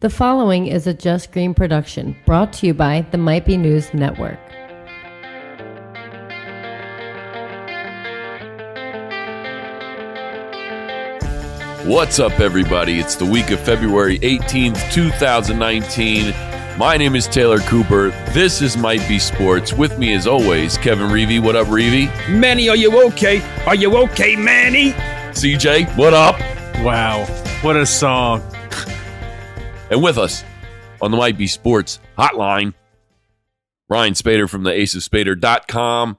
The following is a Just Green production brought to you by the Might Be News Network. What's up, everybody? It's the week of February 18th, 2019. My name is Taylor Cooper. This is Might Be Sports. With me, as always, Kevin Reevy. What up, Reevy? Manny, are you okay? Are you okay, Manny? CJ, what up? Wow, what a song. And with us on the Might Be Sports hotline, Ryan Spaeder from the aceofspader.com.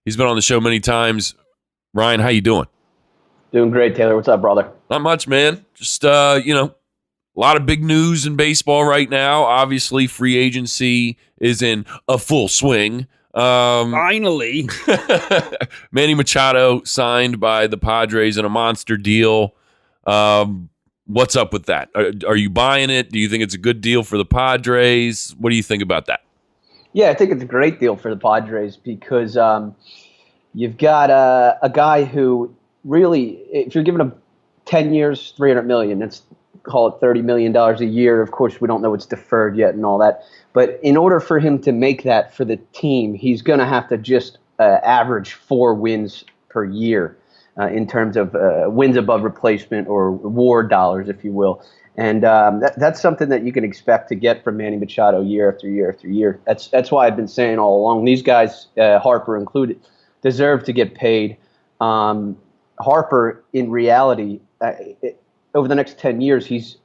He's been on the show many times. Ryan, how you doing? Doing great, Taylor. What's up, brother? Not much, man. Just, a lot of big news in baseball right now. Obviously, free agency is in a full swing. Finally. Manny Machado signed by the Padres in a monster deal. What's up with that? Are you buying it? Do you think it's a good deal for the Padres? What do you think about that? Yeah, I think it's a great deal for the Padres because you've got a guy who really, if you're giving him 10 years, $300 million, let's call it $30 million a year. Of course, we don't know what's deferred yet and all that. But in order for him to make that for the team, he's going to have to just average 4 wins per year. In terms of wins above replacement or WAR dollars, if you will. And that's something that you can expect to get from Manny Machado year after year after year. That's why I've been saying all along, these guys, Harper included, deserve to get paid. Harper, in reality, over the next 10 years, he's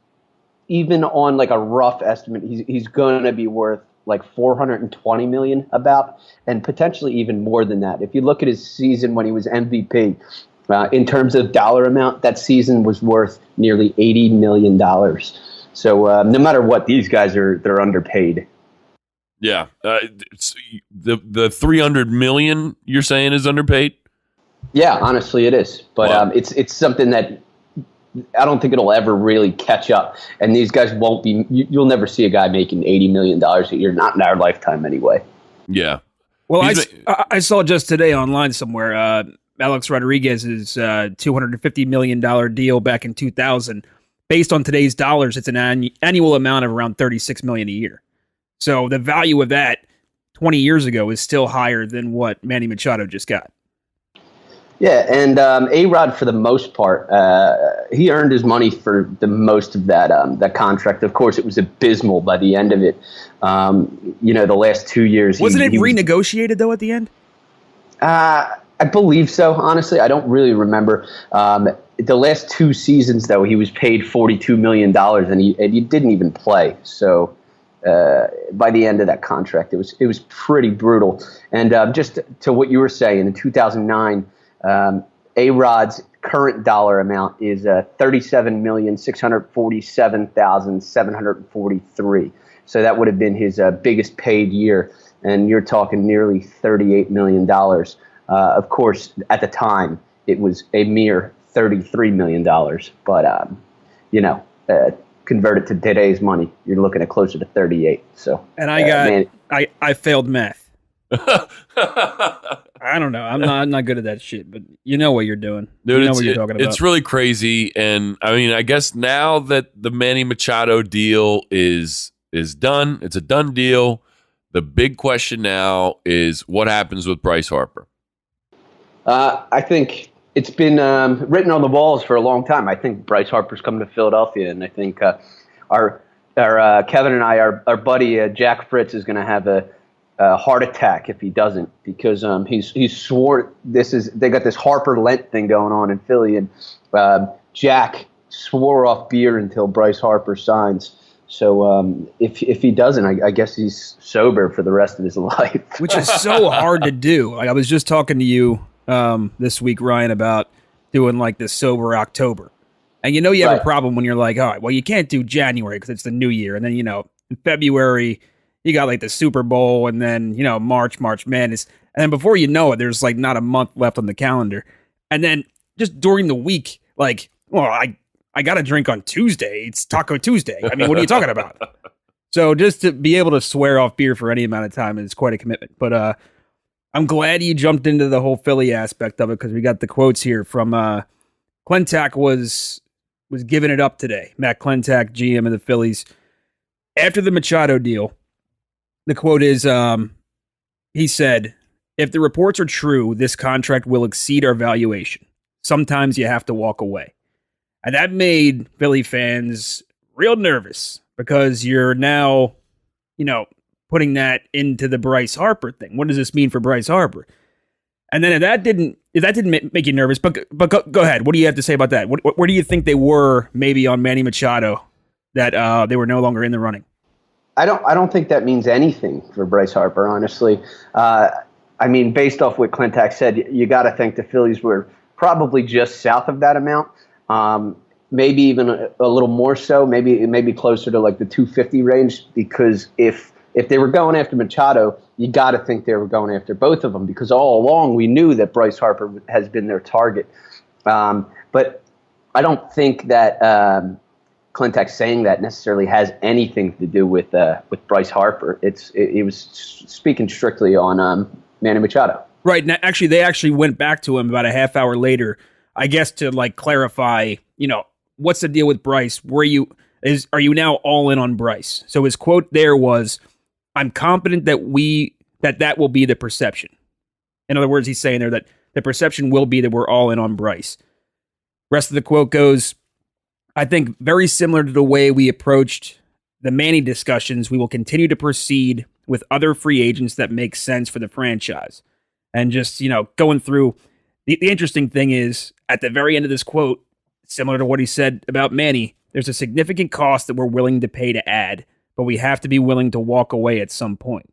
even on like a rough estimate, he's going to be worth like $420 million about, and potentially even more than that. If you look at his season when he was MVP, in terms of dollar amount, that season was worth nearly $80 million. So no matter what, these guys they're underpaid. Yeah, the $300 million you're saying is underpaid. Yeah, honestly, it is. But wow. It's something that I don't think it'll ever really catch up. And these guys won't be. You'll never see a guy making $80 million a year, not in our lifetime anyway. Yeah. Well, I saw just today online somewhere. Alex Rodriguez's $250 million deal back in 2000. Based on today's dollars, it's an annual amount of around $36 million a year. So the value of that 20 years ago is still higher than what Manny Machado just got. Yeah, and A-Rod, for the most part, he earned his money for the most of that contract. Of course, it was abysmal by the end of it. The last 2 years. Wasn't it renegotiated, though, at the end? I believe so, honestly. I don't really remember. The last 2 seasons, though, he was paid $42 million, and he didn't even play. So by the end of that contract, it was pretty brutal. And just to what you were saying, in 2009, A-Rod's current dollar amount is $37,647,743. So that would have been his biggest paid year, and you're talking nearly $38 million. Of course, at the time, it was a mere $33 million. But, convert it to today's money, you're looking at closer to 38. So, and I failed math. I don't know. I'm not good at that shit, but you know what you're doing. Dude, you know what you're talking about. It's really crazy. And I mean, I guess now that the Manny Machado deal is done, it's a done deal. The big question now is what happens with Bryce Harper? I think it's been written on the walls for a long time. I think Bryce Harper's coming to Philadelphia, and I think our Kevin and I, our buddy Jack Fritz, is going to have a heart attack if he doesn't, because he's swore they got this Harper Lent thing going on in Philly, and Jack swore off beer until Bryce Harper signs. So if he doesn't, I guess he's sober for the rest of his life, which is so hard to do. I was just talking to you this week, Ryan, about doing like this sober October, and you have a problem when you're like, all right, well, you can't do January because it's the new year, and then in February you got like the Super Bowl, and then March Madness, and then before you know it, there's like not a month left on the calendar, and then just during the week, like, well, I got a drink on Tuesday. It's Taco Tuesday. I mean, what are you talking about? So just to be able to swear off beer for any amount of time is quite a commitment. But I'm glad you jumped into the whole Philly aspect of it, because we got the quotes here from Klentak was giving it up today. Matt Klentak, GM of the Phillies, After the Machado deal, the quote is, he said, "If the reports are true, this contract will exceed our valuation. Sometimes you have to walk away." And that made Philly fans real nervous because you're now, putting that into the Bryce Harper thing. What does this mean for Bryce Harper? And then if that didn't make you nervous, but go ahead. What do you have to say about that? Where do you think they were maybe on Manny Machado that they were no longer in the running? I don't think that means anything for Bryce Harper, honestly. Based off what Clintac said, you got to think the Phillies were probably just south of that amount. Maybe even a little more so, maybe closer to like the 250 range, because if they were going after Machado, you got to think they were going after both of them, because all along we knew that Bryce Harper has been their target. But I don't think that Clintac saying that necessarily has anything to do with Bryce Harper. He was speaking strictly on Manny Machado. Right. And actually, they actually went back to him about a half hour later, I guess, to like clarify, what's the deal with Bryce? Are you now all in on Bryce? So his quote there was, "I'm confident that will be the perception." In other words, he's saying there that the perception will be that we're all in on Bryce. Rest of the quote goes, "I think very similar to the way we approached the Manny discussions, we will continue to proceed with other free agents that make sense for the franchise." And just, going through, the interesting thing is, at the very end of this quote, similar to what he said about Manny, there's a significant cost that we're willing to pay to add, but we have to be willing to walk away at some point.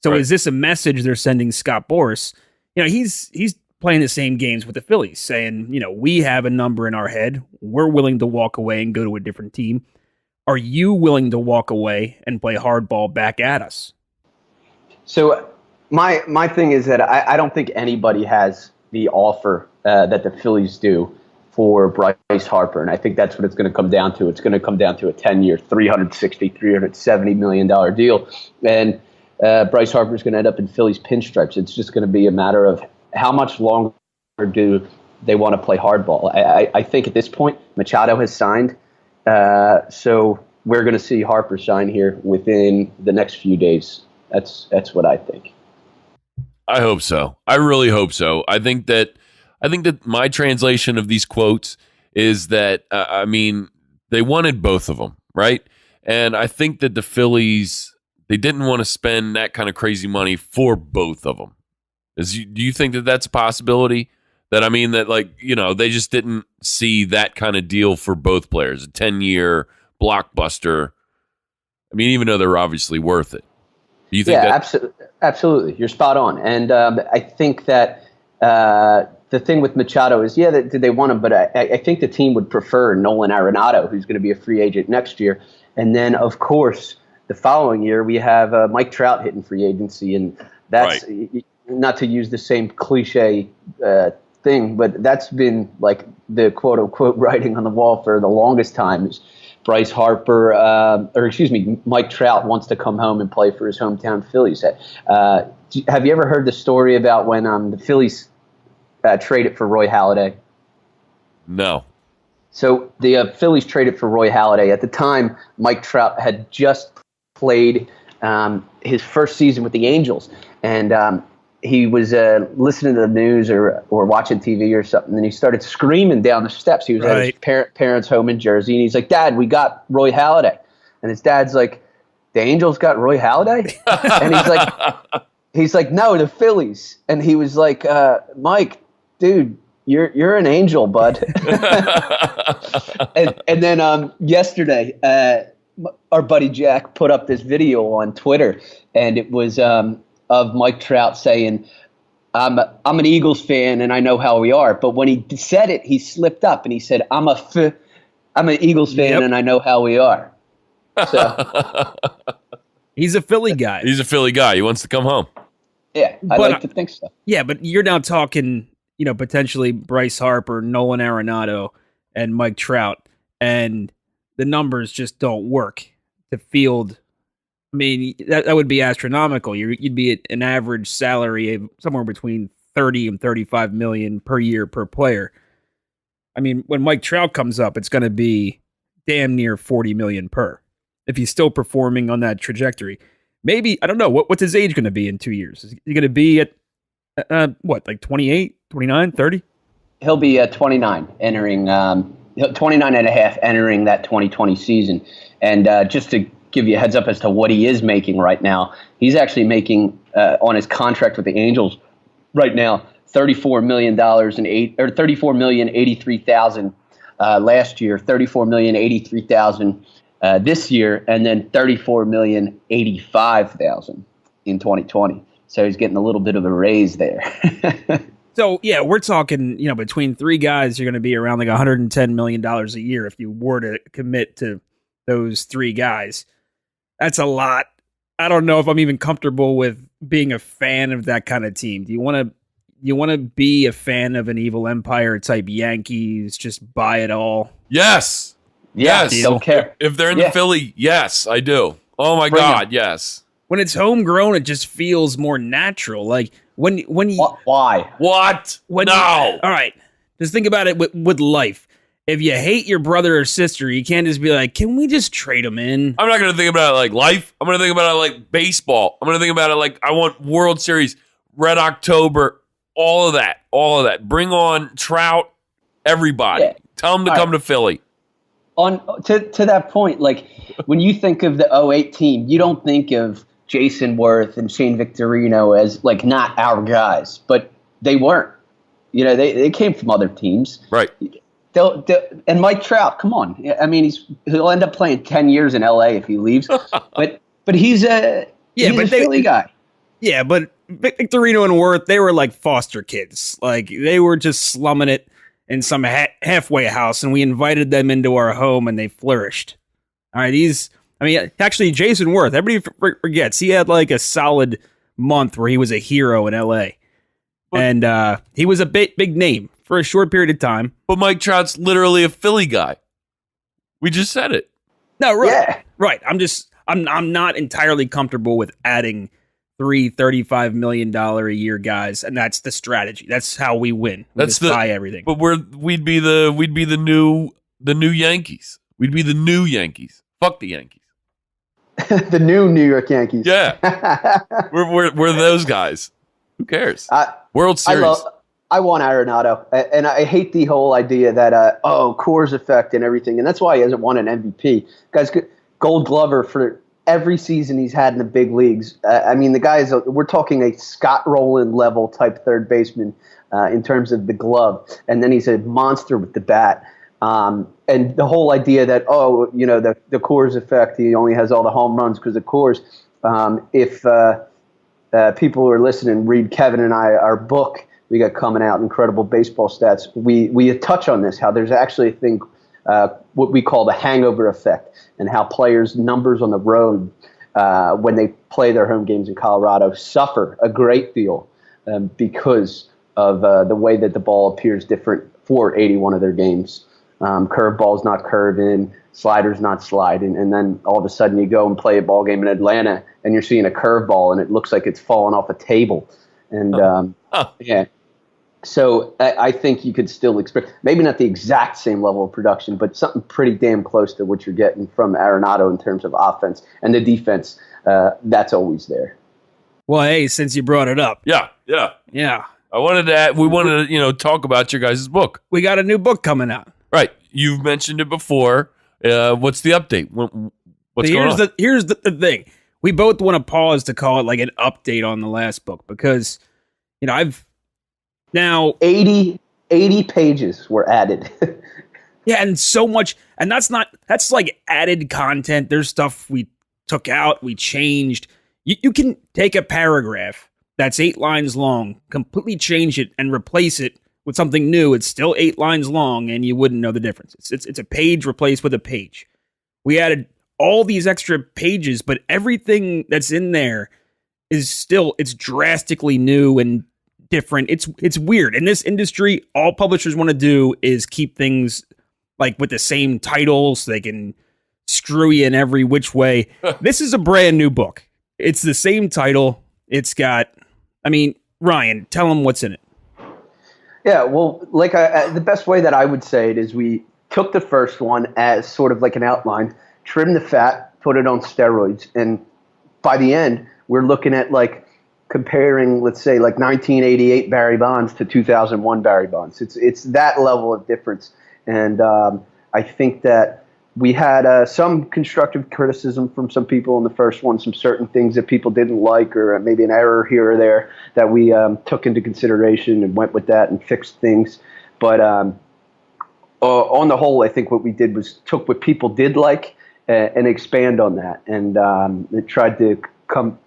So Is this a message they're sending Scott Boras? He's playing the same games with the Phillies, saying, we have a number in our head. We're willing to walk away and go to a different team. Are you willing to walk away and play hardball back at us? So my thing is that I don't think anybody has the offer that the Phillies do for Bryce Harper. And I think that's what it's going to come down to. It's going to come down to a 10-year, $370 million deal. And Bryce Harper is going to end up in Phillies pinstripes. It's just going to be a matter of how much longer do they want to play hardball. I think at this point, Machado has signed. So we're going to see Harper sign here within the next few days. That's what I think. I hope so. I really hope so. I think that my translation of these quotes is that, they wanted both of them, right? And I think that the Phillies, they didn't want to spend that kind of crazy money for both of them. Do you think that that's a possibility? That, they just didn't see that kind of deal for both players, a 10-year blockbuster. Even though they're obviously worth it. Do you think absolutely. You're spot on. And I think that the thing with Machado is, did they want him? But I think the team would prefer Nolan Arenado, who's going to be a free agent next year. And then, of course, the following year, we have Mike Trout hitting free agency. And that's not to use the same cliche thing, but that's been like the quote unquote writing on the wall for the longest time. Is Bryce Harper, Mike Trout wants to come home and play for his hometown Phillies. Have you ever heard the story about when the Phillies traded for Roy Halladay? No. So the Phillies traded for Roy Halladay. At the time, Mike Trout had just played his first season with the Angels, and he was listening to the news or watching TV or something, and he started screaming down the steps. He was at his parents' home in Jersey, and he's like, "Dad, we got Roy Halladay." And his dad's like, "The Angels got Roy Halladay?" And he's like, "No, the Phillies." And he was like, "Mike, dude, you're an angel, bud." and then yesterday, our buddy Jack put up this video on Twitter, and it was of Mike Trout saying, I'm an Eagles fan and I know how we are. But when he said it, he slipped up and he said, I'm an Eagles fan and I know how we are. So he's a Philly guy. He's a Philly guy. He wants to come home. Yeah, I like to think so. Yeah, but you're now talking, potentially Bryce Harper, Nolan Arenado, and Mike Trout, and the numbers just don't work to field. That would be astronomical. You'd be at an average salary of somewhere between 30 and 35 million per year per player. When Mike Trout comes up, it's going to be damn near 40 million per. if he's still performing on that trajectory. Maybe, I don't know, what's his age going to be in 2 years? Is he going to be at, like 28, 29, 30? He'll be 29 entering 29 and a half entering that 2020 season. And just to give you a heads up as to what he is making right now, he's actually making on his contract with the Angels right now $34 million or $34,083,000 last year, $34,083,000 this year, and then $34,085,000 in 2020. So he's getting a little bit of a raise there. So, yeah, we're talking, between three guys, you're going to be around like $110 million a year if you were to commit to those three guys. That's a lot. I don't know if I'm even comfortable with being a fan of that kind of team. Do you want to be a fan of an evil empire type Yankees, just buy it all? Yes. Yeah, Yes. don't care. If they're in the Philly, yes, I do. Oh my God, yes. When it's homegrown, it just feels more natural. Like when you why? What? When No. All right, just think about it with life. If you hate your brother or sister, you can't just be like, "Can we just trade them in?" I'm not going to think about it like life. I'm going to think about it like baseball. I'm going to think about it like I want World Series, Red October, all of that. Bring on Trout, everybody. Yeah. Tell them to come to Philly. To that point, like when you think of the 08 team, you don't think of Jason Worth and Shane Victorino as like not our guys, but they weren't. They came from other teams. Right. And Mike Trout, come on. I mean, he'll end up playing 10 years in LA if he leaves. but he's a Philly guy. Yeah, but Victorino and Worth, they were like foster kids. Like they were just slumming it in some halfway house, and we invited them into our home, and they flourished. All right, actually, Jason Worth, everybody forgets, he had like a solid month where he was a hero in L.A., and he was a big name for a short period of time. But Mike Trout's literally a Philly guy. We just said it. No, right. Yeah. Right. I'm not entirely comfortable with adding three $35 million a year guys, and that's the strategy. That's how we win. We just buy everything. But we'd be the new Yankees. We'd be the new Yankees. Fuck the Yankees. The new New York Yankees. Yeah. we're those guys. Who cares? World Series. I want Arenado, and I hate the whole idea that Coors effect and everything, and that's why he hasn't won an MVP. Guys, Gold Glover for every season he's had in the big leagues. The guy is we're talking a Scott Rowland level type third baseman in terms of the glove, and then he's a monster with the bat. And the whole idea that the Coors effect, he only has all the home runs because of Coors. If people who are listening read Kevin and our book we got coming out, Incredible Baseball Stats, we touch on this, how there's actually a thing, what we call the hangover effect, and how players' numbers on the road when they play their home games in Colorado suffer a great deal because of the way that the ball appears different for 81 of their games. Curveball's not curving, slider's not sliding, and then all of a sudden you go and play a ball game in Atlanta and you're seeing a curveball and it looks like it's falling off a table. And yeah. So I think you could still expect, maybe not the exact same level of production, but something pretty damn close to what you're getting from Arenado in terms of offense, and the defense, that's always there. Well, hey, since you brought it up. Yeah. We wanted to talk about your guys' book. We got a new book coming out. Right. You've mentioned it before. What's the update? What's going on? Here's the thing. We both want to pause to call it like an update on the last book because, I've now 80 pages were added. Yeah, and so much, and that's like added content. There's stuff we took out, we changed. You can take a paragraph that's 8 lines long, completely change it, and replace it with something new. It's still 8 lines long, and you wouldn't know the difference. It's a page replaced with a page. We added all these extra pages, but everything that's in there it's drastically new and different. It's weird. In this industry, all publishers want to do is keep things like with the same title so they can screw you in every which way. This is a brand new book. It's the same title. It's got, Ryan, tell them what's in it. Yeah, well, the best way that I would say it is we took the first one as sort of like an outline, trimmed the fat, put it on steroids. And by the end, we're looking at like comparing, let's say, like 1988 Barry Bonds to 2001 Barry Bonds. It's that level of difference. And I think that we had some constructive criticism from some people in the first one, some certain things that people didn't like, or maybe an error here or there that we took into consideration and went with that and fixed things. But on the whole, I think what we did was took what people did like and expand on that, and it tried to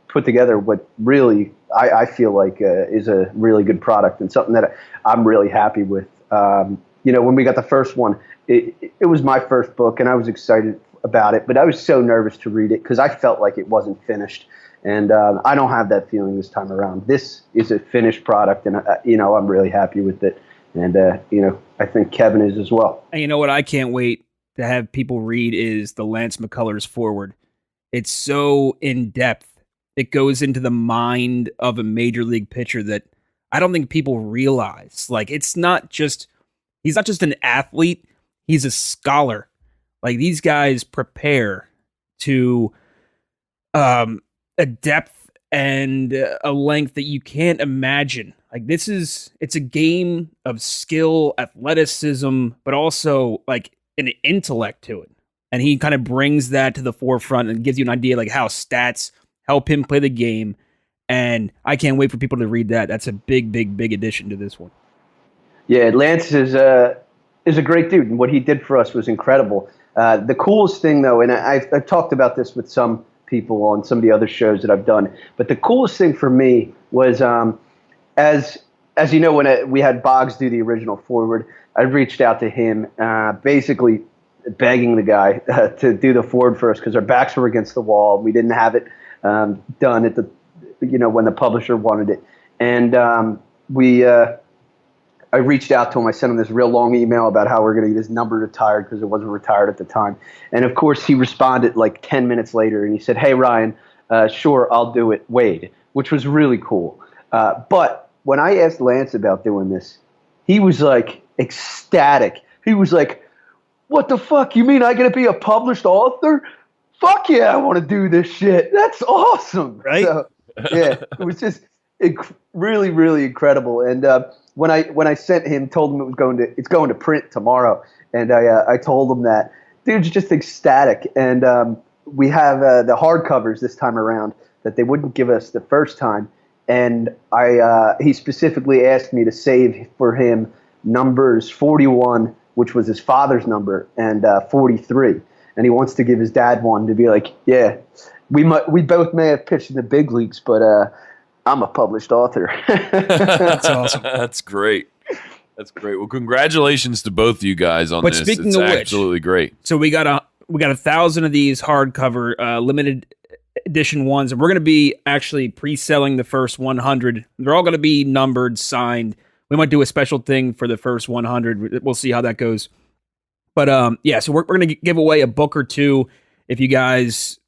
put together what really I feel like is a really good product and something that I'm really happy with. When we got the first one, it was my first book, and I was excited about it, but I was so nervous to read it because I felt like it wasn't finished, and I don't have that feeling this time around. This is a finished product, and I'm really happy with it, and I think Kevin is as well. And you know what I can't wait to have people read is the Lance McCullers forward. It's so in-depth. It goes into the mind of a major league pitcher that I don't think people realize. Like, he's not just an athlete, he's a scholar. Like, these guys prepare to a depth and a length that you can't imagine. Like, it's a game of skill, athleticism, but also like an intellect to it. And he kind of brings that to the forefront and gives you an idea like how stats help him play the game. And I can't wait for people to read that. That's a big, big, big addition to this one. Yeah, Lance is a great dude, and what he did for us was incredible. The coolest thing, though, and I've talked about this with some people on some of the other shows that I've done, but the coolest thing for me was, as you know, when we had Boggs do the original forward, I reached out to him, basically begging the guy to do the forward for us because our backs were against the wall. We didn't have it done at when the publisher wanted it, and I reached out to him. I sent him this real long email about how we're going to get his number retired because it wasn't retired at the time. And of course, he responded like 10 minutes later, and he said, "Hey Ryan, sure, I'll do it, Wade," which was really cool. But when I asked Lance about doing this, he was like ecstatic. He was like, "What the fuck? You mean I got to be a published author? Fuck yeah, I want to do this shit. That's awesome." Right? So, yeah, it was just really, really incredible. And when I sent him, told him it's going to print tomorrow, and I told him that, dude's just ecstatic. And we have the hardcovers this time around that they wouldn't give us the first time, and he specifically asked me to save for him numbers 41, which was his father's number, and 43. And he wants to give his dad one to be like, yeah, we both may have pitched in the big leagues, but I'm a published author. That's awesome. That's great. That's great. Well, congratulations to both of you guys on this. Speaking it's of which, absolutely great. So we got 1,000 of these hardcover limited edition ones, and we're going to be actually pre-selling the first 100. They're all going to be numbered, signed. We might do a special thing for the first 100. We'll see how that goes. But so we're going to give away a book or two if you guys,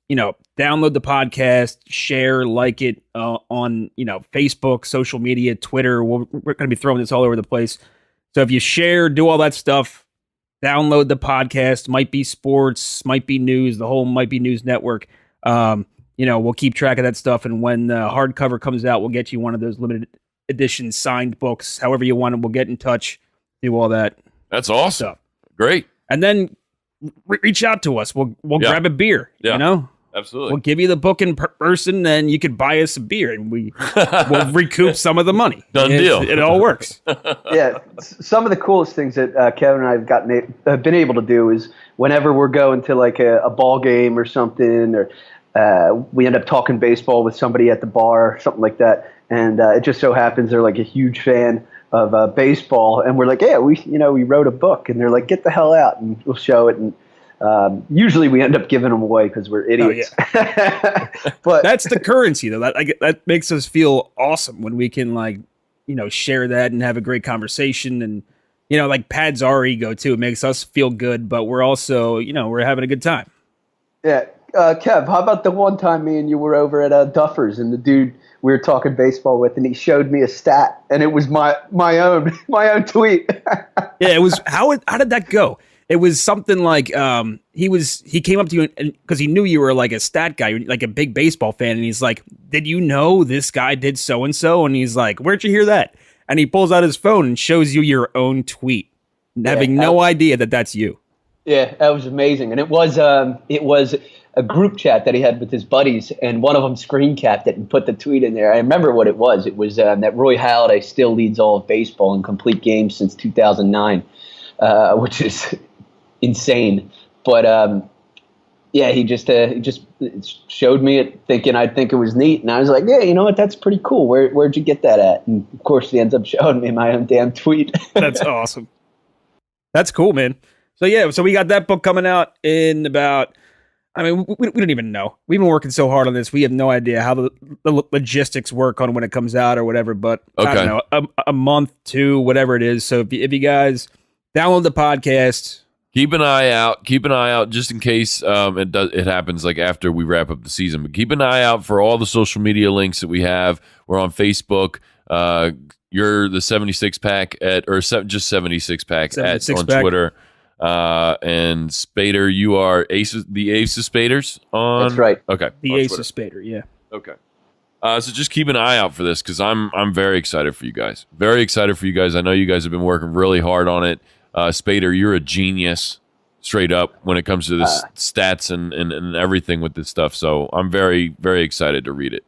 download the podcast, share, like it on, Facebook, social media, Twitter. We're going to be throwing this all over the place. So if you share, do all that stuff, download the podcast, Might Be Sports, Might Be News, the whole Might Be News network. We'll keep track of that stuff. And when the hardcover comes out, we'll get you one of those limited edition signed books. However you want it, we'll get in touch, do all that. That's awesome. Stuff. Great. And then reach out to us. We'll grab a beer, Absolutely. We'll give you the book in person, and you could buy us a beer, and we'll recoup some of the money. Done deal. It all works. Yeah, some of the coolest things that Kevin and I have been able to do is whenever we're going to like a ball game or something, or we end up talking baseball with somebody at the bar or something like that, and it just so happens they're like a huge fan of baseball, and we're like, yeah, we wrote a book, and they're like, get the hell out, and we'll show it, and usually we end up giving them away because we're idiots. Oh, yeah. But that's the currency, though. That makes us feel awesome when we can share that and have a great conversation, and pads our ego too. It makes us feel good, but we're also we're having a good time. Yeah, Kev, how about the one time me and you were over at Duffers, and the dude we were talking baseball with, and he showed me a stat, and it was my own tweet. Yeah, it was how did that go? It was something like he came up to you because he knew you were like a stat guy, like a big baseball fan, and he's like, "Did you know this guy did so and so?" And he's like, "Where'd you hear that?" And he pulls out his phone and shows you your own tweet, having no idea that that's you. Yeah, that was amazing, and it was a group chat that he had with his buddies, and one of them screen capped it and put the tweet in there. I remember what it was. It was that Roy Halladay still leads all of baseball in complete games since 2009, which is insane. But yeah, he just showed me it, thinking I'd think it was neat, and I was like, yeah, you know what? That's pretty cool. Where'd you get that at? And of course, he ends up showing me my own damn tweet. That's awesome. That's cool, man. So yeah, so we got that book coming out in about. I mean, we don't even know. We've been working so hard on this. We have no idea how the logistics work on when it comes out or whatever. But I don't know, a month, 2, whatever it is. So if you guys download the podcast. Keep an eye out. Keep an eye out just in case it happens like after we wrap up the season. But keep an eye out for all the social media links that we have. We're on Facebook. You're the 76 pack just 76 pack on Twitter. And Spaeder, you are the Ace of Spaders on. That's right. Okay, the Ace of Spaeder. Yeah. Okay. So just keep an eye out for this because I'm very excited for you guys. Very excited for you guys. I know you guys have been working really hard on it. Spaeder, you're a genius, straight up, when it comes to the stats and everything with this stuff. So I'm very, very excited to read it.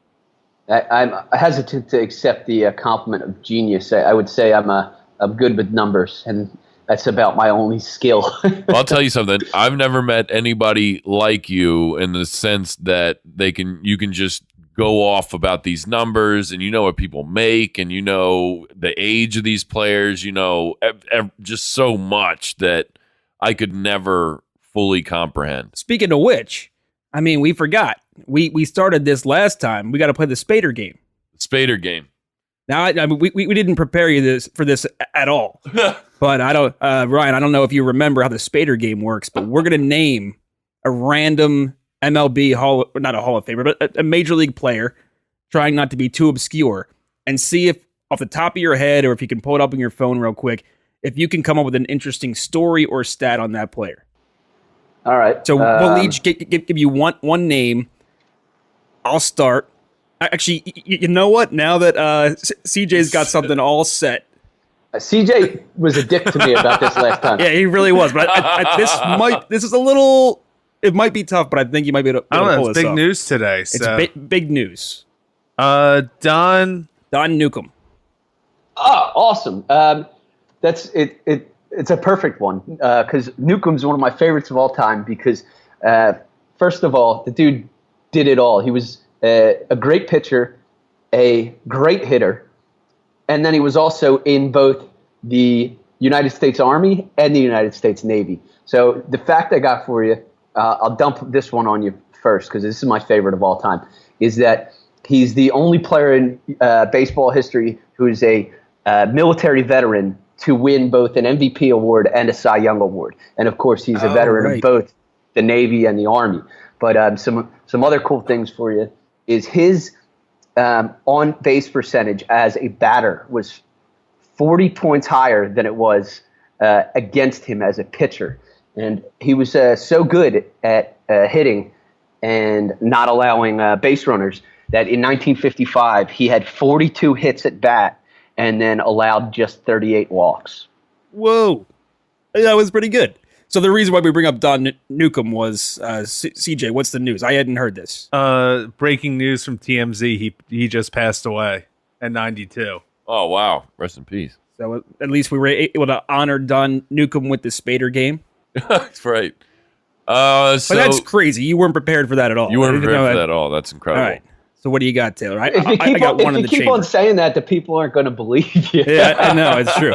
I'm hesitant to accept the compliment of genius. I would say I'm good with numbers, and that's about my only skill. Well, I'll tell you something. I've never met anybody like you in the sense that you can just go off about these numbers, and you know what people make, and you know the age of these players, you know, just so much that I could never fully comprehend. Speaking of which, I mean, we forgot. We started this last time. We got to play the Spaeder game. Spaeder game. Now, I mean, we didn't prepare you for this at all. But I don't, Ryan, I don't know if you remember how the Spaeder game works, but we're going to name a random MLB not a Hall of Famer, but a major league player, trying not to be too obscure, and see if off the top of your head, or if you can pull it up on your phone real quick, if you can come up with an interesting story or stat on that player. All right. So we'll each give you one name. I'll start. Actually, you know what? Now that CJ's got something all set. CJ was a dick to me about this last time. Yeah, he really was. But this is a little. It might be tough, but I think you might be able to pull this off. It's big news today. So. It's big news. Don Newcomb. Oh, awesome. That's it. It's a perfect one because Newcomb's one of my favorites of all time because, first of all, the dude did it all. He was a great pitcher, a great hitter, and then he was also in both the United States Army and the United States Navy. So the fact I got for you, I'll dump this one on you first because this is my favorite of all time, is that he's the only player in baseball history who is a military veteran to win both an MVP award and a Cy Young award. And, of course, he's a veteran of both the Navy and the Army. But some other cool things for you is his on-base percentage as a batter was 40 points higher than it was against him as a pitcher. And he was so good at hitting and not allowing base runners that in 1955 he had 42 hits at bat and then allowed just 38 walks. Whoa. That was pretty good. So the reason why we bring up Don Newcomb was, CJ, what's the news? I hadn't heard this. Breaking news from TMZ. He just passed away at 92. Oh, wow. Rest in peace. So at least we were able to honor Don Newcomb with the Spaeder game. That's right. But that's crazy. You weren't prepared for that at all. You weren't prepared for that at all. That's incredible. All right. So what do you got, Taylor? I got one in the chamber. If you keep on saying that, the people aren't going to believe you. Yeah, I know. It's true.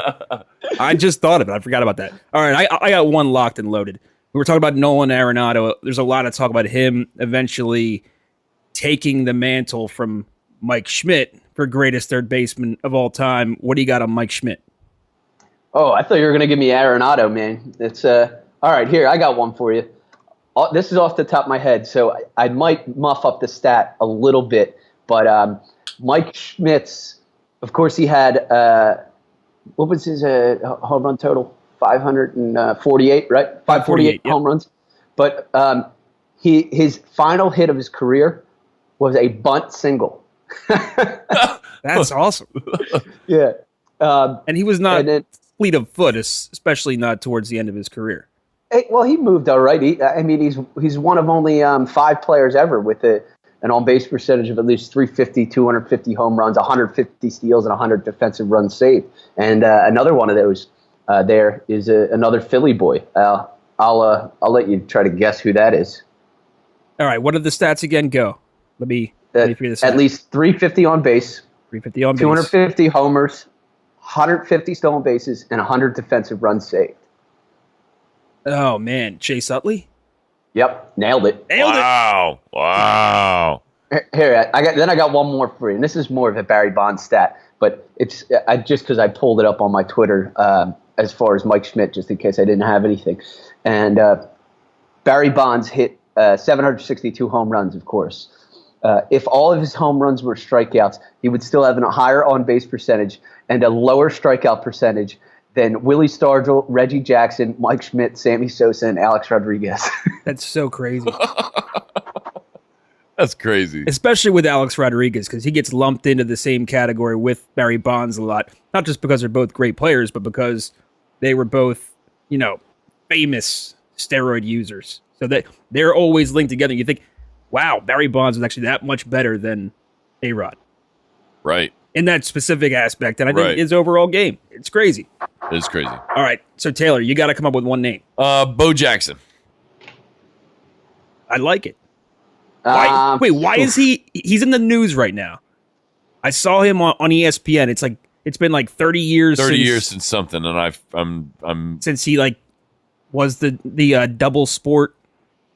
I just thought of it. I forgot about that. All right. I got one locked and loaded. We were talking about Nolan Arenado. There's a lot of talk about him eventually taking the mantle from Mike Schmidt for greatest third baseman of all time. What do you got on Mike Schmidt? Oh, I thought you were going to give me Arenado, man. It's all right. Here, I got one for you. This is off the top of my head, so I might muff up the stat a little bit. But Mike Schmidt's, of course, he had what was his home run total? 548, right? 548 yep. home runs. But his final hit of his career was a bunt single. That's awesome. Yeah. And he was not And then, fleet of foot, especially not towards the end of his career. well, he moved all right. He's one of only 5 players ever with an on-base percentage of at least 350, 250 home runs, 150 steals, and 100 defensive runs saved. And another one of those there is another Philly boy. I'll let you try to guess who that is. All right, what did the stats again go? Let me figure this out. At least 350 on base, 350 on base, 250 homers, 150 stolen bases, and 100 defensive runs saved. Oh man, Chase Utley. Yep, nailed it. Wow. Here, I got one more for you, and this is more of a Barry Bonds stat, but it's just because I pulled it up on my Twitter as far as Mike Schmidt, just in case I didn't have anything. And Barry Bonds hit 762 home runs, of course. If all of his home runs were strikeouts, he would still have a higher on-base percentage and a lower strikeout percentage than Willie Stargell, Reggie Jackson, Mike Schmidt, Sammy Sosa, and Alex Rodriguez. That's so crazy. That's crazy. Especially with Alex Rodriguez, because he gets lumped into the same category with Barry Bonds a lot. Not just because they're both great players, but because they were both, famous steroid users. So that they're always linked together. You think, wow, Barry Bonds was actually that much better than A-Rod. Right. In that specific aspect. And I think Right. his overall game. It's crazy. It's crazy. All right. So, Taylor, you got to come up with one name. Bo Jackson. I like it. Why is he's in the news right now? I saw him on ESPN. It's been like 30 years. 30 years since something, and I'm since he was the double sport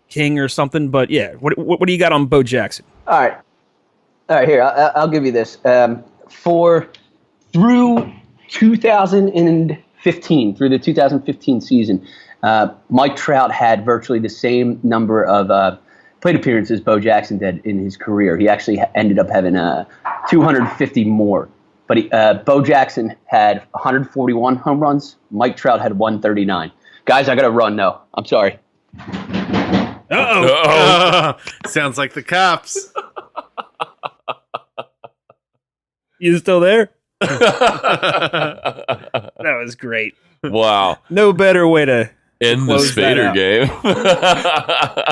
king or something. But yeah, what do you got on Bo Jackson? All right. Here, I'll give you this. Through 2015, through the 2015 season, Mike Trout had virtually the same number of plate appearances Bo Jackson did in his career. He actually ended up having 250 more. But Bo Jackson had 141 home runs. Mike Trout had 139. Guys, I got to run now. I'm sorry. Uh-oh. Sounds like the cops. You still there? That was great. Wow. No better way to end the close that Spaeder out. game.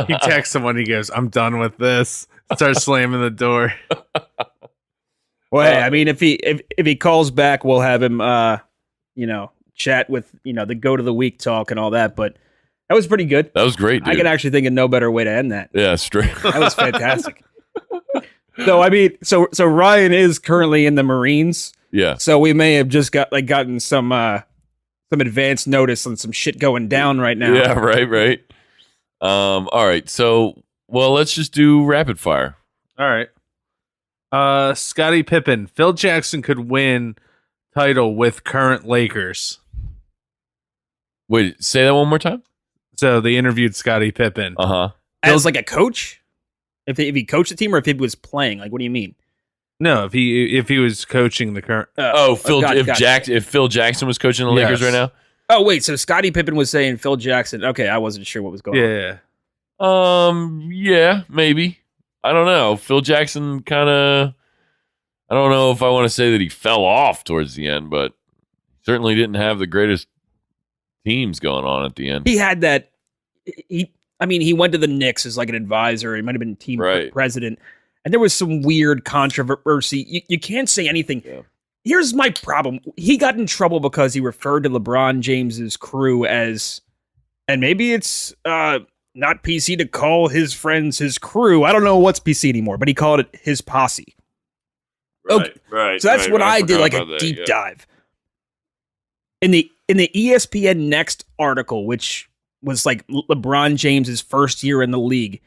He texts someone. He goes, "I'm done with this." Starts slamming the door. Well, hey, I mean, if he calls back, we'll have him, chat with the goat of the week talk and all that. But that was pretty good. That was great, dude. I can actually think of no better way to end that. Yeah, straight. That was fantastic. So I mean, so Ryan is currently in the Marines. Yeah. So we may have just gotten some advance notice on some shit going down right now. Yeah, right. All right. So, let's just do rapid fire. All right. Scottie Pippen. Phil Jackson could win title with current Lakers. Wait, say that one more time. So they interviewed Scottie Pippen. Uh-huh. As like a coach? If he coached the team or if he was playing? Like, what do you mean? No, if he was coaching the current. If Phil Jackson was coaching the Lakers right now. Oh wait, so Scottie Pippen was saying Phil Jackson. Okay, I wasn't sure what was going on. Yeah, maybe. I don't know. Phil Jackson kind of. I don't know if I want to say that he fell off towards the end, but certainly didn't have the greatest teams going on at the end. He had that. He went to the Knicks as like an advisor. He might have been team president. And there was some weird controversy. You can't say anything. Yeah. Here's my problem. He got in trouble because he referred to LeBron James's crew as, and maybe it's not PC to call his friends his crew. I don't know what's PC anymore, but he called it his posse. Right. So that's what I did, like a deep dive. In the ESPN Next article, which was like LeBron James's first year in the league.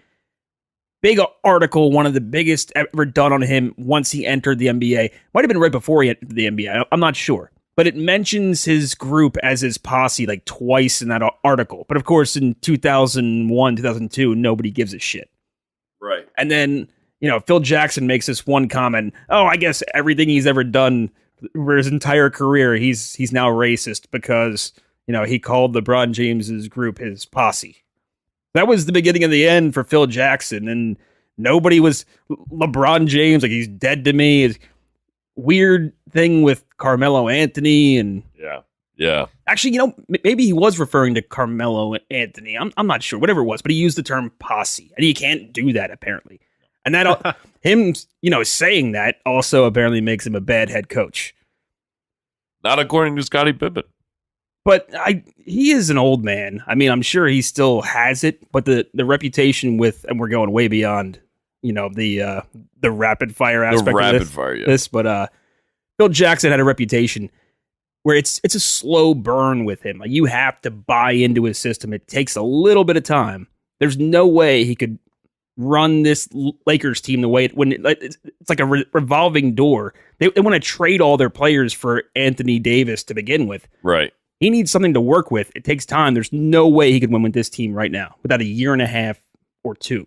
Big article, one of the biggest ever done on him once he entered the NBA. Might have been right before he entered the NBA. I'm not sure. But it mentions his group as his posse like twice in that article. But of course, in 2001, 2002, nobody gives a shit. Right. And then, Phil Jackson makes this one comment. Oh, I guess everything he's ever done for his entire career, he's now racist because, he called LeBron James's group his posse. That was the beginning of the end for Phil Jackson, and nobody was LeBron James. Like, he's dead to me. Weird thing with Carmelo Anthony, and yeah. Actually, maybe he was referring to Carmelo Anthony. I'm not sure, whatever it was, but he used the term posse, and you can't do that apparently. And that him, saying that also apparently makes him a bad head coach. Not according to Scottie Pippen. But he is an old man. I mean, I'm sure he still has it, but the reputation with, and we're going way beyond, the rapid fire aspect of this. But Phil Jackson had a reputation where it's a slow burn with him. Like, you have to buy into his system. It takes a little bit of time. There's no way he could run this Lakers team the way it's like a revolving door. They want to trade all their players for Anthony Davis to begin with. Right. He needs something to work with. It takes time. There's no way he could win with this team right now without a year and a half or two.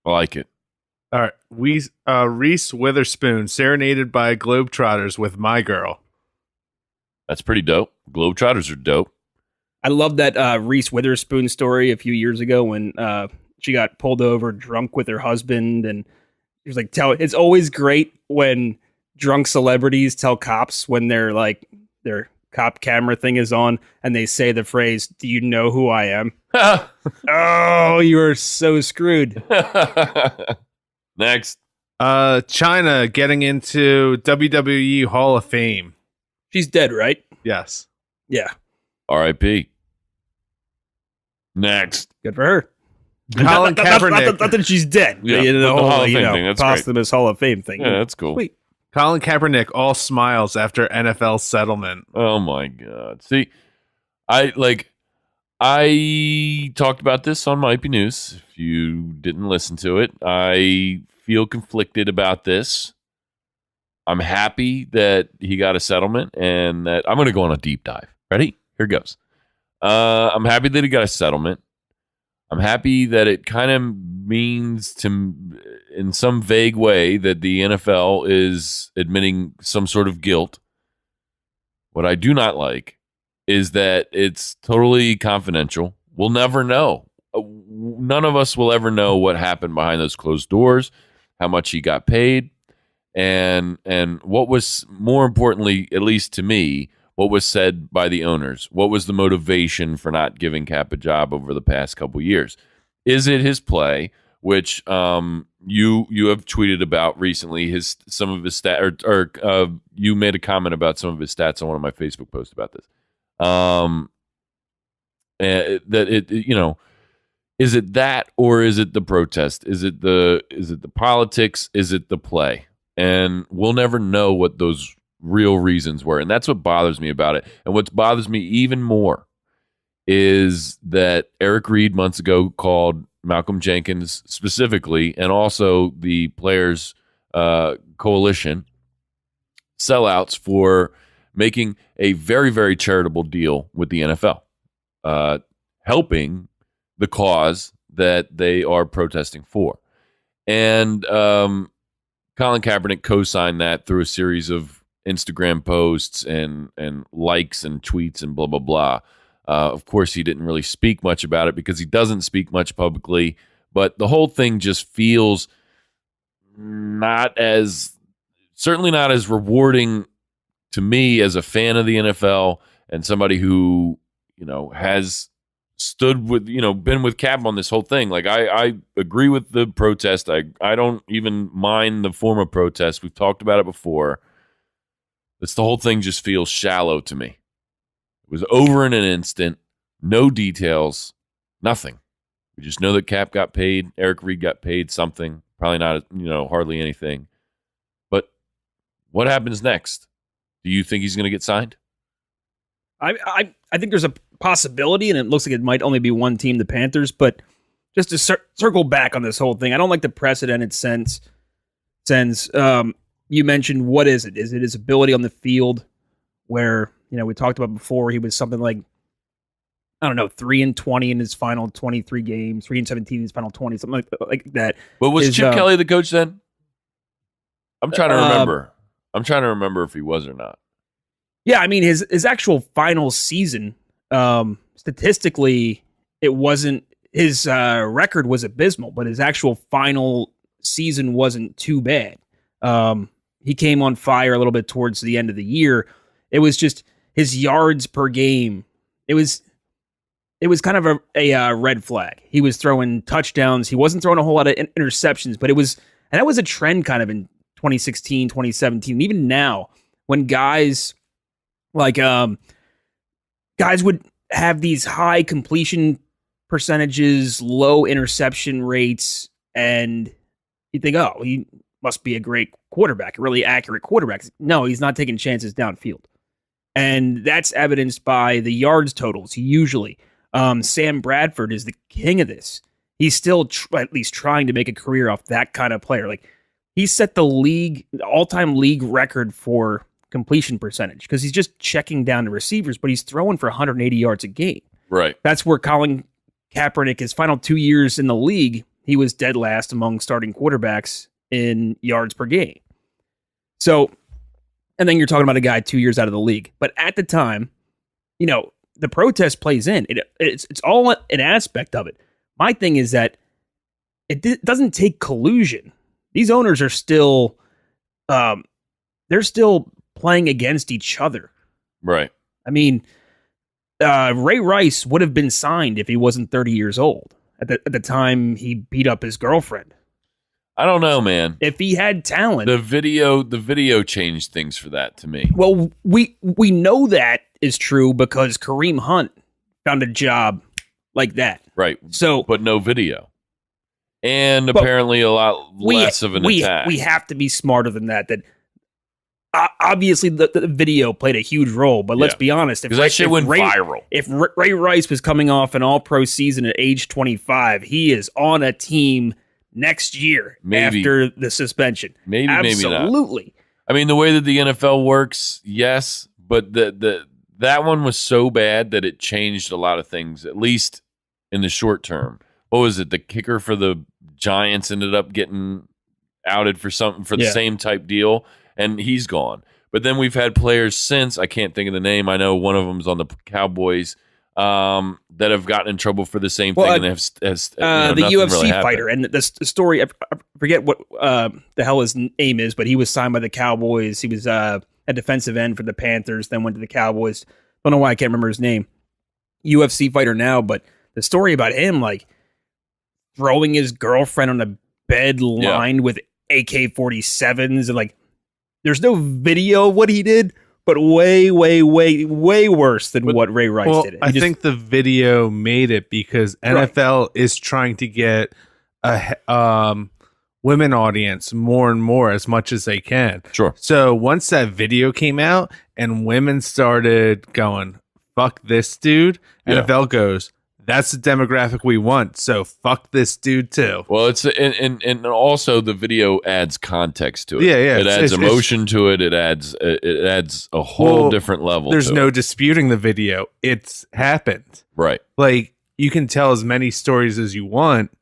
I like it. All right. Reese Witherspoon serenaded by Globetrotters with My Girl. That's pretty dope. Globetrotters are dope. I love that Reese Witherspoon story a few years ago when she got pulled over drunk with her husband, and she was like, it's always great when drunk celebrities tell cops when they're like, their cop camera thing is on and they say the phrase, "Do you know who I am?" Oh, you are so screwed. Next. China getting into WWE Hall of Fame. She's dead, right? Yes. Yeah. R.I.P. Next. Good for her. Colin Kaepernick. Not that she's dead. Yeah, The Hall whole of Fame thing. That's posthumous Hall of Fame thing. Yeah, that's cool. Sweet. Colin Kaepernick all smiles after NFL settlement. Oh my God. See, I talked about this on My IP News. If you didn't listen to it, I feel conflicted about this. I'm happy that he got a settlement, and that I'm going to go on a deep dive. Ready? Here goes. I'm happy that he got a settlement. I'm happy that it kind of means in some vague way that the NFL is admitting some sort of guilt. What I do not like is that it's totally confidential. We'll never know. None of us will ever know what happened behind those closed doors, how much he got paid, and what was, more importantly, at least to me, what was said by the owners. What was the motivation for not giving Cap a job over the past couple years? Is it his play, which you have tweeted about recently? Some of his stats, or you made a comment about some of his stats on one of my Facebook posts about this. Is it that, or is it the protest? Is it the politics? Is it the play? And we'll never know what those real reasons were. And that's what bothers me about it. And what bothers me even more is that Eric Reed months ago called Malcolm Jenkins specifically, and also the Players Coalition, sellouts for making a very, very charitable deal with the NFL, helping the cause that they are protesting for. And Colin Kaepernick co-signed that through a series of Instagram posts and likes and tweets and blah, blah, blah. Of course, he didn't really speak much about it because he doesn't speak much publicly, but the whole thing just feels certainly not as rewarding to me as a fan of the NFL and somebody who, has stood with, been with Cap on this whole thing. Like, I agree with the protest. I don't even mind the form of protest. We've talked about it before. The whole thing just feels shallow to me. It was over in an instant. No details. Nothing. We just know that Cap got paid. Eric Reed got paid something. Probably not, hardly anything. But what happens next? Do you think he's going to get signed? I think there's a possibility, and it looks like it might only be one team, the Panthers. But just to circle back on this whole thing, I don't like the precedent it sends. You mentioned, what is it? Is it his ability on the field where, we talked about before, he was something like, 3-20 in his final 23 games, 3-17 in his final 20, something like that. But was Chip Kelly the coach then? I'm trying to remember. I'm trying to remember if he was or not. Yeah, I mean his actual final season, statistically, it wasn't his record was abysmal, but his actual final season wasn't too bad. He came on fire a little bit towards the end of the year. It was just his yards per game. It was kind of a red flag. He was throwing touchdowns. He wasn't throwing a whole lot of interceptions, but that was a trend kind of in 2016, 2017, even now when guys like guys would have these high completion percentages, low interception rates, and you think, oh, he must be a great quarterback, a really accurate quarterback. No, he's not taking chances downfield. And that's evidenced by the yards totals. Usually, Sam Bradford is the king of this. He's still at least trying to make a career off that kind of player. Like, he set the all-time league record for completion percentage because he's just checking down the receivers, but he's throwing for 180 yards a game. Right. That's where Colin Kaepernick, his final 2 years in the league, he was dead last among starting quarterbacks in yards per game. So, and then you're talking about a guy 2 years out of the league. But at the time, the protest plays in. It's all an aspect of it. My thing is that it doesn't take collusion. These owners are still, they're still playing against each other. Right. I mean, Ray Rice would have been signed if he wasn't 30 years old at the time he beat up his girlfriend. I don't know, man. If he had talent, the video changed things for that to me. Well, we know that is true because Kareem Hunt found a job like that. Right. So, but no video. And apparently a lot less of an attack. We have to be smarter than that. That obviously the video played a huge role, but let's be honest. Because that shit went viral. If Ray Rice was coming off an all-pro season at age 25, he is on a team next year after the suspension. Maybe not. Absolutely. I mean, the way that the NFL works, yes, but that one was so bad that it changed a lot of things, at least in the short term. What was it? The kicker for the Giants ended up getting outed for something for the same type deal, and he's gone. But then we've had players since, I can't think of the name. I know one of them's on the Cowboys that have gotten in trouble for the same thing. And the UFC fighter. And the story, I forget what the hell his name is, but he was signed by the Cowboys. He was a defensive end for the Panthers, then went to the Cowboys. Don't know why I can't remember his name. UFC fighter now, but the story about him, like, throwing his girlfriend on a bed lined with AK-47s, and like, there's no video of what he did, but way, way, way, way worse than what Ray Rice did. I think the video made it because NFL is trying to get a women audience more and more as much as they can. Sure. So once that video came out and women started going, fuck this dude, NFL goes, that's the demographic we want. So fuck this dude too. Well, it's and also the video adds context to it. Yeah. It adds emotion to it. It adds a whole different level. There's no disputing the video. It's happened. Right. Like, you can tell as many stories as you want,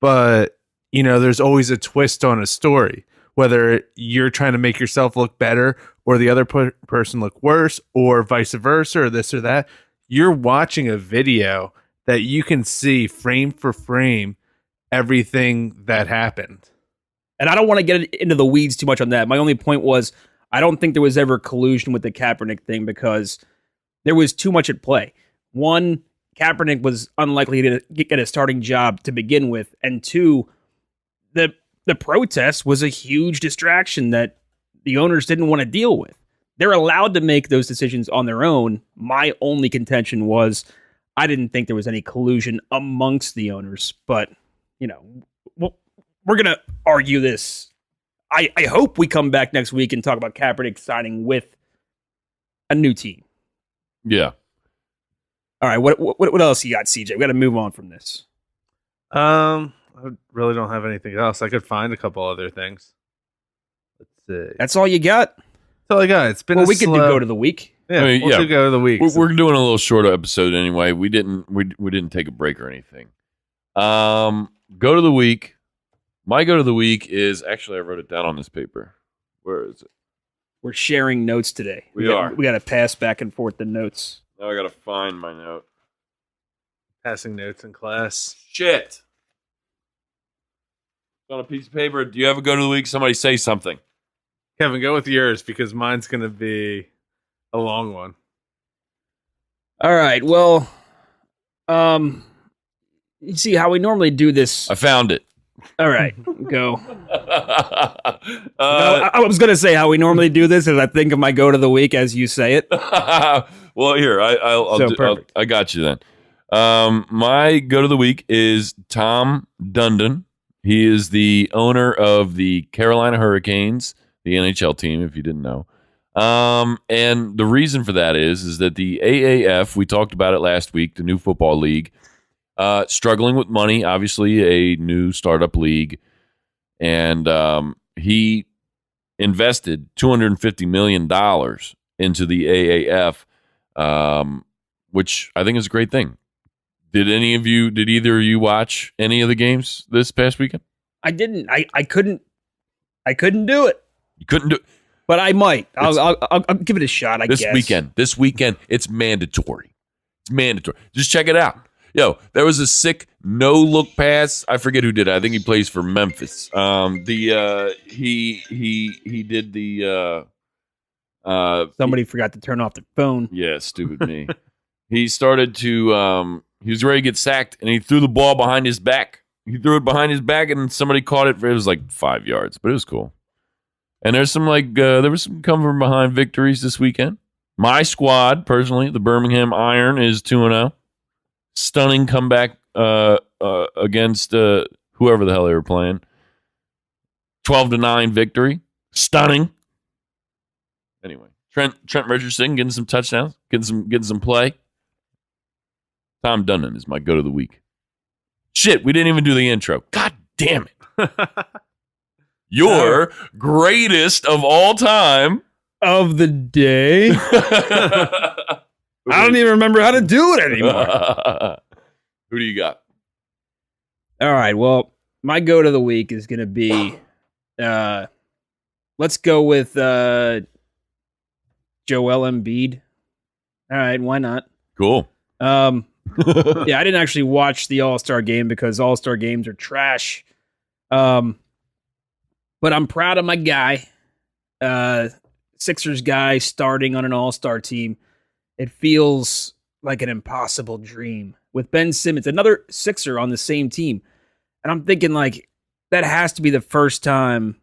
but there's always a twist on a story. Whether you're trying to make yourself look better or the other person look worse or vice versa or this or that, you're watching a video that you can see frame for frame everything that happened. And I don't want to get into the weeds too much on that. My only point was, I don't think there was ever collusion with the Kaepernick thing because there was too much at play. One, Kaepernick was unlikely to get a starting job to begin with. And two, the protest was a huge distraction that the owners didn't want to deal with. They're allowed to make those decisions on their own. My only contention was, I didn't think there was any collusion amongst the owners, but, we're going to argue this. I hope we come back next week and talk about Kaepernick signing with a new team. Yeah. All right. What else you got, CJ? We got to move on from this. I really don't have anything else. I could find a couple other things. Let's see. That's all you got? That's all I got. It's been we could do go to the week. Yeah, we'll do go to the week. We're doing a little shorter episode anyway. We didn't take a break or anything. Go to the week. My go to the week is actually, I wrote it down on this paper. Where is it? We're sharing notes today. We are. We got to pass back and forth the notes. Now I got to find my note. Passing notes in class. Shit. On a piece of paper. Do you have a go to the week? Somebody say something. Kevin, go with yours because mine's going to be a long one. All right. Well, you see how we normally do this. I found it. All right, go. I was going to say how we normally do this, as I think of my go to the week as you say it. Well, here I got you then. My go to the week is Tom Dundon. He is the owner of the Carolina Hurricanes, the NHL team, if you didn't know. And the reason for that is that the AAF, we talked about it last week, the new football league, struggling with money, obviously a new startup league. And he invested $250 million into the AAF, which I think is a great thing. Did either of you watch any of the games this past weekend? I didn't. I couldn't do it. You couldn't do it? But I might. I'll give it a shot, I guess. This weekend, it's mandatory. It's mandatory. Just check it out. Yo, there was a sick no-look pass. I forget who did it. I think he plays for Memphis. He did the somebody forgot to turn off their phone. Yeah, stupid me. He started to he was ready to get sacked, and he threw the ball behind his back. He threw it behind his back, and somebody caught it. It was like 5 yards, but it was cool. And there's some there was some come from behind victories this weekend. My squad, personally, the Birmingham Iron, is 2-0. Stunning comeback against whoever the hell they were playing. 12-9 victory. Stunning. Anyway, Trent Richardson getting some touchdowns, getting some play. Tom Dundon is my go to the week. Shit, we didn't even do the intro. God damn it. Your greatest of all time of the day. I don't even remember how to do it anymore. Who do you got? All right. Well, my go to the week is going to be, let's go with Joel Embiid. All right. Why not? Cool. Yeah, I didn't actually watch the All-Star game because All-Star games are trash. But I'm proud of my guy, Sixers guy starting on an All-Star team. It feels like an impossible dream with Ben Simmons, another Sixer on the same team. And I'm thinking like that has to be the first time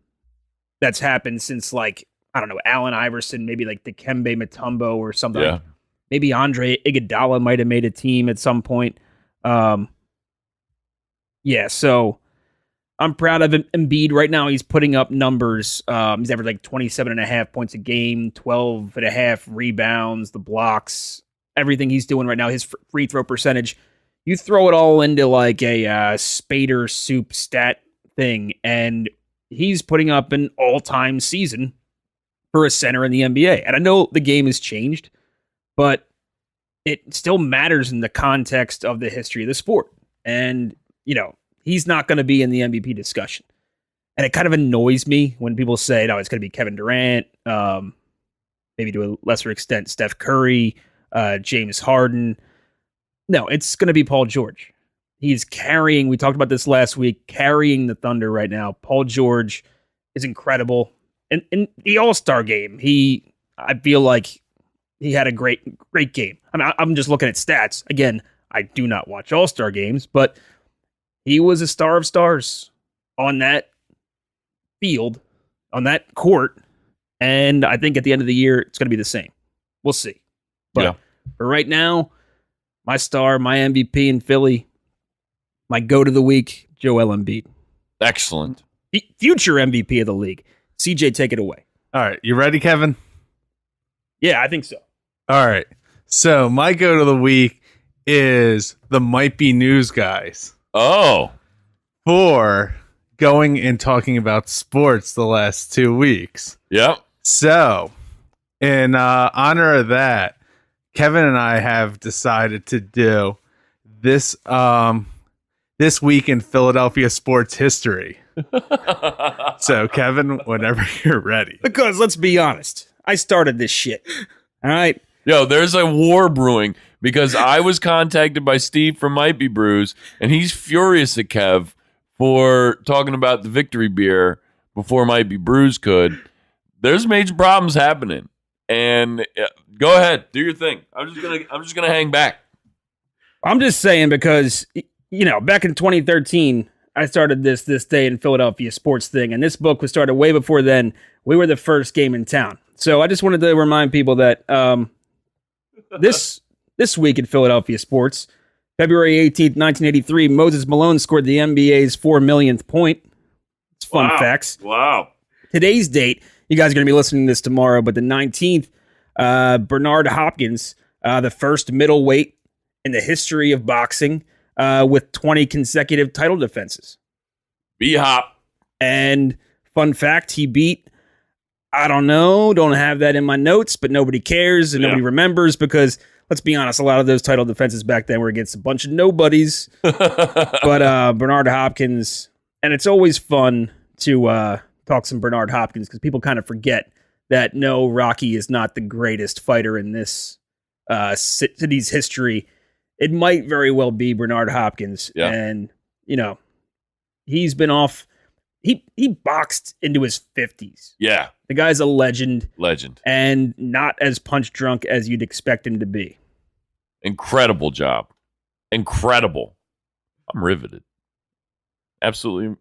that's happened since like, I don't know, Allen Iverson, maybe like Dikembe Mutombo or something. Yeah. Like, maybe Andre Iguodala might have made a team at some point. Yeah, so I'm proud of Embiid. Right now, he's putting up numbers. He's averaged like 27.5 points a game, 12.5 rebounds, the blocks, everything he's doing right now, his free throw percentage. You throw it all into like a Spaeder soup stat thing, and he's putting up an all-time season for a center in the NBA. And I know the game has changed, but it still matters in the context of the history of the sport. And, you know, he's not going to be in the MVP discussion. And it kind of annoys me when people say, no, it's going to be Kevin Durant, maybe to a lesser extent, Steph Curry, James Harden. No, it's going to be Paul George. He's carrying, we talked about this last week, carrying the Thunder right now. Paul George is incredible. And in the All-Star game, I feel like he had a great game. I mean, I'm just looking at stats. Again, I do not watch All-Star games, but he was a star of stars on that field, on that court. And I think at the end of the year, it's going to be the same. We'll see. But for right now, my star, my MVP in Philly, my go to the week, Joel Embiid. Excellent. Future MVP of the league. CJ, take it away. All right. You ready, Kevin? Yeah, I think so. All right. So my go to the week is the Might Be News guys. Oh. For going and talking about sports the last 2 weeks. Yep. So, in honor of that, Kevin and I have decided to do this week in Philadelphia sports history. So, Kevin, whenever you're ready. Because let's be honest, I started this shit. All right. Yo, there's a war brewing because I was contacted by Steve from Might Be Brews, and he's furious at Kev for talking about the Victory beer before Might Be Brews could. There's major problems happening, and go ahead, do your thing. I'm just gonna hang back. I'm just saying because back in 2013, I started this day in Philadelphia sports thing, and this book was started way before then. We were the first game in town, so I just wanted to remind people that this week in Philadelphia sports, February 18th, 1983, Moses Malone scored the NBA's 4 millionth point. It's fun facts. Wow. Today's date, you guys are going to be listening to this tomorrow, but the 19th, Bernard Hopkins, the first middleweight in the history of boxing with 20 consecutive title defenses. B-Hop. And fun fact, he beat, I don't have that in my notes, but nobody cares and nobody remembers because, let's be honest, a lot of those title defenses back then were against a bunch of nobodies. But Bernard Hopkins, and it's always fun to talk some Bernard Hopkins because people kind of forget that no, Rocky is not the greatest fighter in this city's history. It might very well be Bernard Hopkins. Yeah. And, he's been off. He boxed into his 50s. Yeah. The guy's a legend. Legend. And not as punch drunk as you'd expect him to be. Incredible job. Incredible. I'm riveted. Absolutely.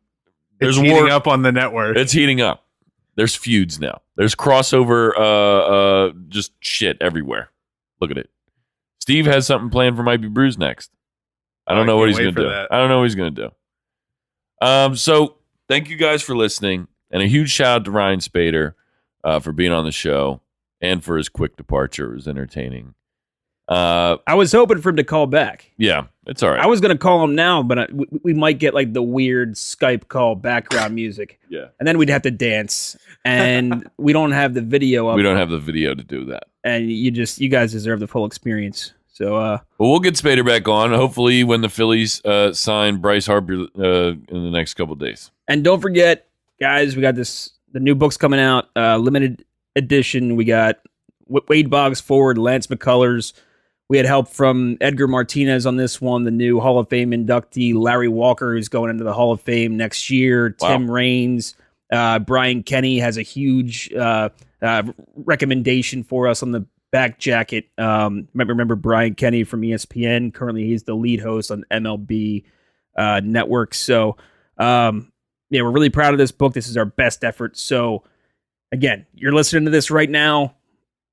It's heating up on the network. It's heating up. There's feuds now. There's crossover, just shit everywhere. Look at it. Steve has something planned for Might Be Brews next. I don't know what he's going to do. I don't know what he's going to do. So thank you guys for listening. And a huge shout out to Ryan Spaeder for being on the show and for his quick departure. It was entertaining. I was hoping for him to call back. Yeah, it's all right. I was going to call him now, but we might get like the weird Skype call background music. Yeah. And then we'd have to dance. And we don't have the video up. We don't have the video to do that. And you guys deserve the full experience. So, well, we'll get Spaeder back on. Hopefully, when the Phillies sign Bryce Harper in the next couple of days. And don't forget, guys, we got the new book's coming out, limited edition. We got Wade Boggs forward, Lance McCullers. We had help from Edgar Martinez on this one, the new Hall of Fame inductee, Larry Walker, who's going into the Hall of Fame next year, Wow. Tim Raines. Brian Kenny has a huge recommendation for us on the back jacket. Remember Brian Kenny from ESPN. Currently, he's the lead host on MLB Network. So, we're really proud of this book. This is our best effort. So, again, you're listening to this right now.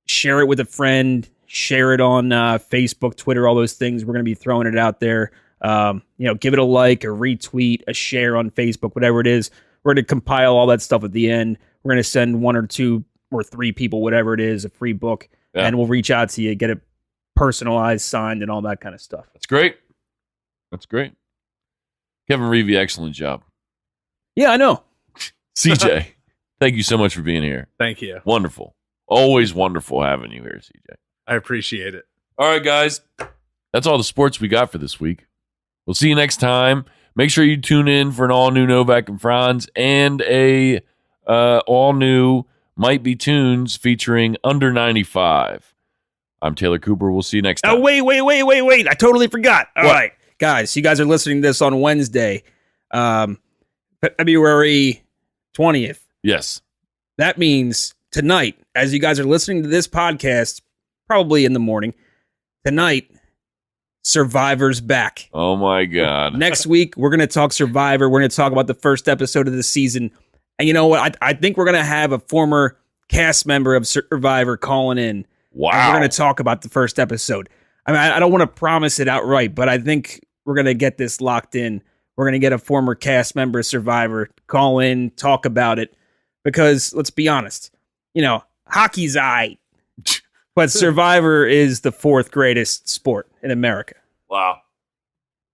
Share it with a friend. Share it on Facebook, Twitter, all those things. We're going to be throwing it out there. Give it a like, a retweet, a share on Facebook, whatever it is. We're going to compile all that stuff at the end. We're going to send 1 or 2 or 3 people, whatever it is, a free book. Yeah. And we'll reach out to you, get it personalized, signed, and all that kind of stuff. That's great. Kevin Reevy, excellent job. Yeah, I know. CJ, thank you so much for being here. Thank you. Wonderful. Always wonderful having you here, CJ. I appreciate it. All right, guys. That's all the sports we got for this week. We'll see you next time. Make sure you tune in for an all-new Novak and Franz and a all-new Might Be Tunes featuring Under 95. I'm Taylor Cooper. We'll see you next time. Oh, wait. I totally forgot. All right, guys. You guys are listening to this on Wednesday, February 20th. Yes. That means tonight, as you guys are listening to this podcast, probably in the morning, tonight, Survivor's back. Oh, my God. Next week, we're going to talk Survivor. We're going to talk about the first episode of the season. And you know what? I think we're going to have a former cast member of Survivor calling in. Wow. And we're going to talk about the first episode. I mean, I don't want to promise it outright, but I think we're going to get this locked in. We're going to get a former cast member of Survivor call in, talk about it. Because let's be honest, hockey's aight. But Survivor is the 4th greatest sport in America. Wow.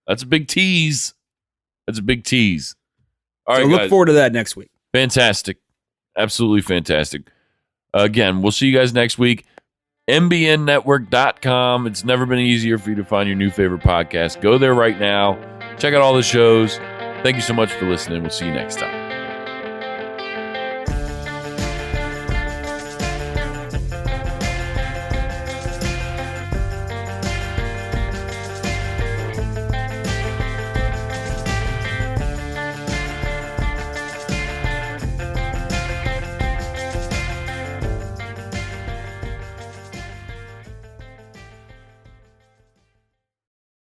That's a big tease. All right, so look guys. forward to that next week. Fantastic. Absolutely fantastic. Again, we'll see you guys next week. MBNnetwork.com. It's never been easier for you to find your new favorite podcast. Go there right now. Check out all the shows. Thank you so much for listening. We'll see you next time.